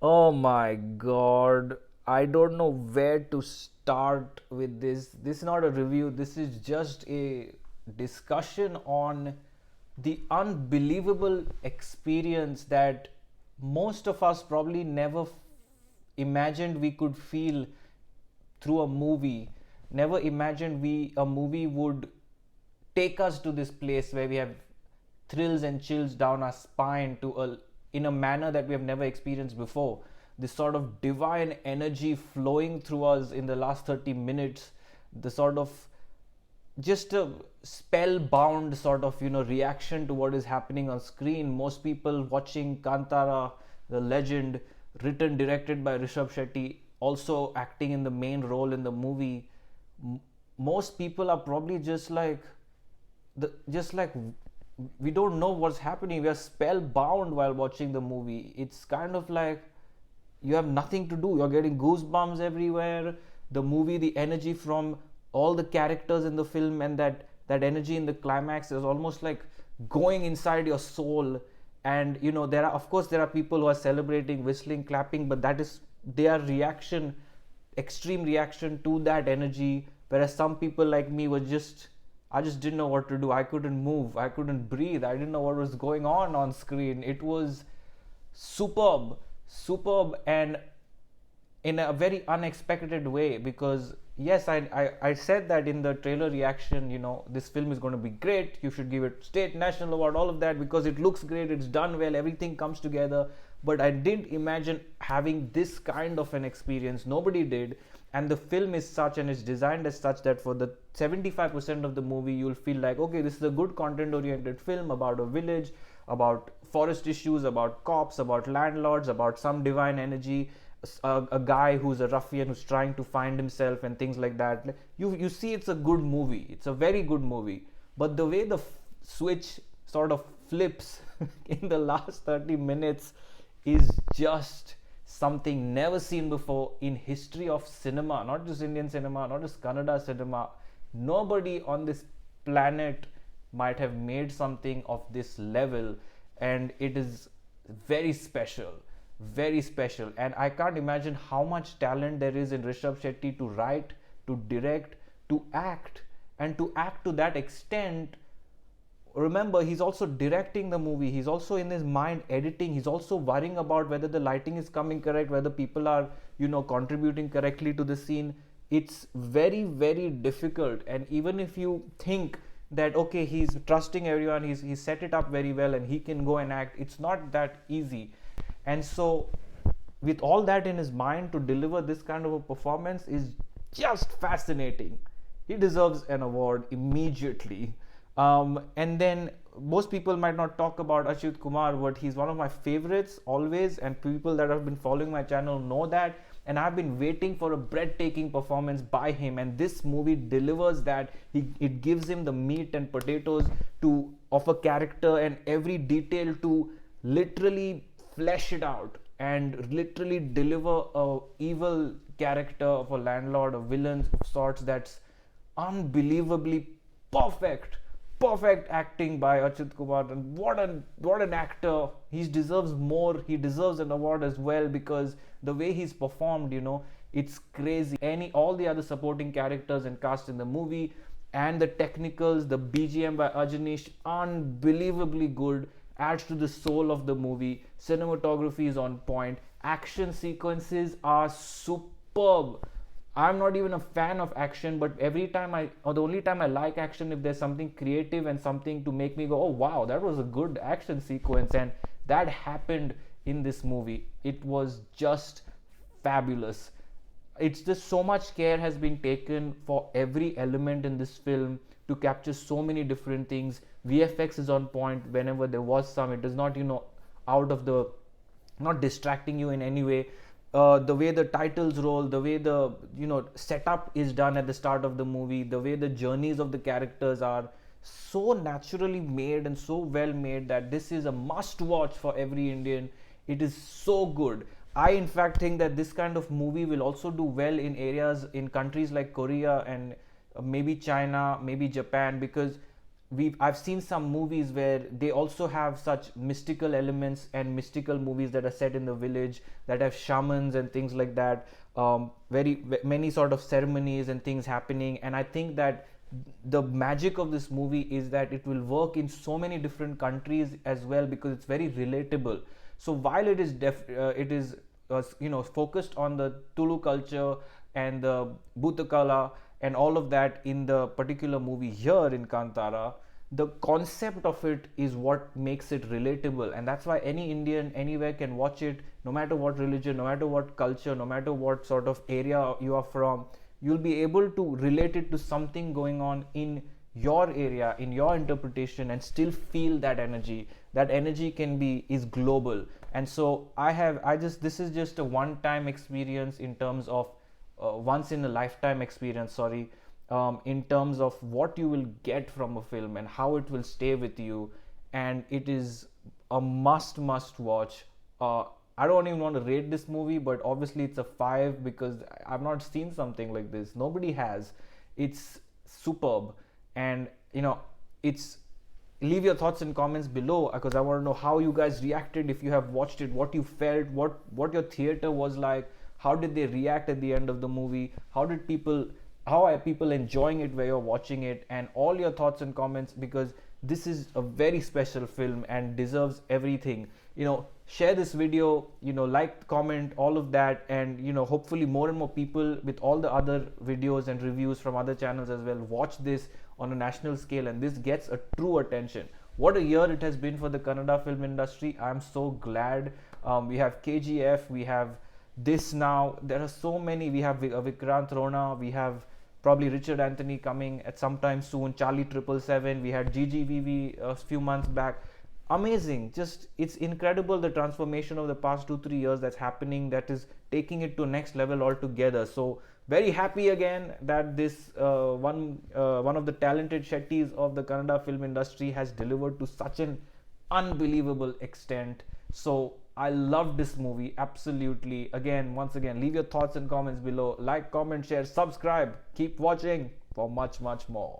Oh my god. I don't know where to start with this. This is not a review, this is just a discussion on the unbelievable experience that most of us probably never imagined we could feel through a movie. Never imagined a movie would take us to this place where we have thrills and chills down our spine to a in a manner that we have never experienced before. This sort of divine energy flowing through us in the last 30 minutes, the sort of just a spellbound sort of reaction to what is happening on screen. Most people watching Kantara, the legend, written directed by Rishab Shetty, also acting in the main role in the movie. Most people are probably just like we don't know what's happening. We are spellbound while watching the movie. It's kind of like you have nothing to do. You're getting goosebumps everywhere. The movie, the energy from all the characters in the film, and that energy in the climax is almost like going inside your soul. And there are, of course, there are people who are celebrating, whistling, clapping, but that is their reaction, extreme reaction to that energy. Whereas some people like me were just, I just didn't know what to do. I couldn't move, I couldn't breathe, I didn't know what was going on screen. It was superb, superb, and in a very unexpected way. Because yes, I said that in the trailer reaction, this film is going to be great, you should give it state, national award, all of that, because it looks great, it's done well, everything comes together. But I didn't imagine having this kind of an experience. Nobody did. And the film is such, and it's designed as such, that for the 75% of the movie you'll feel like, okay, this is a good content oriented film about a village, about forest issues, about cops, about landlords, about some divine energy, a guy who's a ruffian who's trying to find himself and things like that. You see, it's a good movie, it's a very good movie. But the way the switch sort of flips in the last 30 minutes is just something never seen before in history of cinema, not just Indian cinema, not just Kannada cinema. Nobody on this planet might have made something of this level, and it is very special, very special. And I can't imagine how much talent there is in Rishab Shetty to write, to direct, to act, and to act to that extent. Remember, he's also directing the movie, he's also in his mind editing, he's also worrying about whether the lighting is coming correct, whether people are contributing correctly to the scene. It's very, very difficult. And even if you think that okay, he's trusting everyone, he's set it up very well and he can go and act, it's not that easy. And so with all that in his mind, to deliver this kind of a performance is just fascinating. He deserves an award immediately. And then most people might not talk about Achyuth Kumar, but he's one of my favorites always, and people that have been following my channel know that. And I've been waiting for a breathtaking performance by him, and this movie delivers that. It gives him the meat and potatoes to of a character, and every detail to literally flesh it out and literally deliver a evil character of a landlord, a villain of sorts, that's unbelievably perfect. Perfect acting by Achyuth Kumar. And what an actor. He deserves more, he deserves an award as well, because the way he's performed, it's crazy. All the other supporting characters and cast in the movie, and the technicals, the BGM by Ajaneesh, unbelievably good, adds to the soul of the movie. Cinematography is on point, action sequences are superb. I'm not even a fan of action, but the only time I like action, if there's something creative and something to make me go, oh wow, that was a good action sequence. And that happened in this movie. It was just fabulous. It's just so much care has been taken for every element in this film to capture so many different things. VFX is on point whenever there was some. It is not, out of the, not distracting you in any way. The way the titles roll, the way the setup is done at the start of the movie, the way the journeys of the characters are so naturally made and so well made that this is a must watch for every Indian. It is so good. I in fact think that this kind of movie will also do well in areas, in countries like Korea and maybe China, maybe Japan, because I've seen some movies where they also have such mystical elements and mystical movies that are set in the village that have shamans and things like that, many sort of ceremonies and things happening. And I think that the magic of this movie is that it will work in so many different countries as well, because it's very relatable. So while it is focused on the Tulu culture and the Buta Kola and all of that in the particular movie here in Kantara, the concept of it is what makes it relatable, and that's why any Indian anywhere can watch it, no matter what religion, no matter what culture, no matter what sort of area you are from. You'll be able to relate it to something going on in your area, in your interpretation, and still feel that energy. That energy is global. And so this is just a one time experience in terms of once in a lifetime experience, in terms of what you will get from a film and how it will stay with you. And it is a must watch. I don't even want to rate this movie, but obviously it's a 5 because I've not seen something like this. Nobody has. It's superb. And it's leave your thoughts and comments below, because I want to know how you guys reacted, if you have watched it, what you felt, what your theater was like, how did they react at the end of the movie, how are people enjoying it where you're watching it, and all your thoughts and comments, because this is a very special film and deserves everything. Share this video, like, comment, all of that, and hopefully more and more people with all the other videos and reviews from other channels as well watch this on a national scale, and this gets a true attention. What a year it has been for the Kannada film industry. I'm so glad. We have KGF, we have this now. There are so many. We have Vikrant Rona, we have probably Richard Anthony coming at some time soon, Charlie 777, we had GGVV a few months back. Amazing. Just, it's incredible, the transformation of the past 2-3 years that's happening, that is taking it to next level altogether. So very happy again that this one of the talented Shettys of the Kannada film industry has delivered to such an unbelievable extent. So I love this movie, absolutely. Once again, leave your thoughts and comments below. Like, comment, share, subscribe. Keep watching for much more.